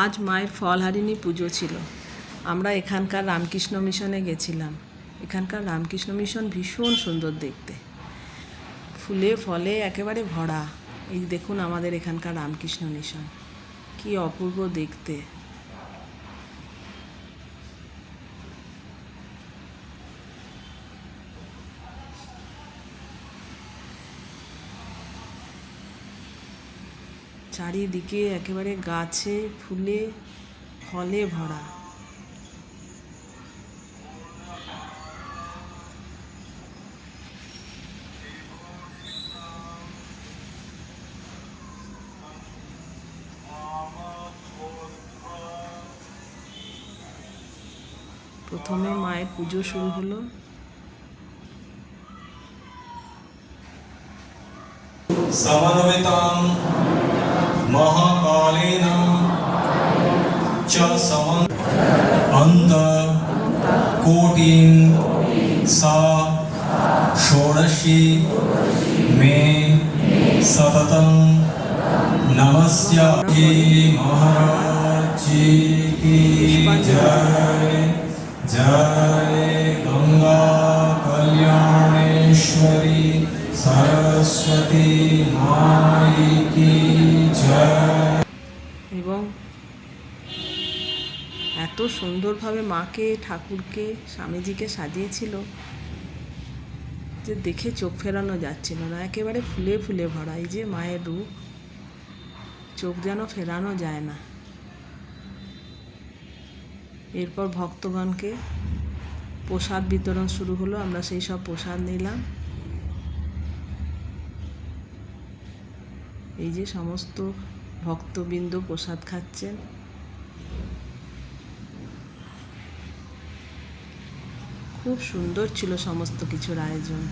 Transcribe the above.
আজ মায়ের ফলহারিণী পুজো ছিল। আমরা এখানকার রামকৃষ্ণ মিশনে গেছিলাম। এখানকার রামকৃষ্ণ মিশন ভীষণ সুন্দর দেখতে, ফুলে ফলে একেবারে ভরা। এই দেখুন আমাদের এখানকার রামকৃষ্ণ মিশন, কি অপূর্ব দেখতে। চারিদিকে একেবারে গাছে ফুলে ফলে ভরা। প্রথমে মায়ের পুজো শুরু হলো। समन्वितं महाकालेन च कोटिं सा षोडशी मे सततं नमस्यामि। महाराज जी की जय। जय गंगा कल्याणेश्वरी सरस्वती माई की जय। এবং এত সুন্দরভাবে মাকে, ঠাকুরকে, স্বামীজিকে সাজিয়েছিল যে দেখে চোখ ফেরানো যাচ্ছিল না। একেবারে ফুলে ফুলে ভরা। এই যে মায়ের রূপ, চোখ যেন ফেরানো যায় না। এরপর ভক্তগণকে প্রসাদ বিতরণ শুরু হলো। আমরা সেই সব প্রসাদ নিলাম। এই যে সমস্ত ভক্তবৃন্দ প্রসাদ খাচ্ছেন। খুব সুন্দর ছিল সমস্ত কিছুর আয়োজন।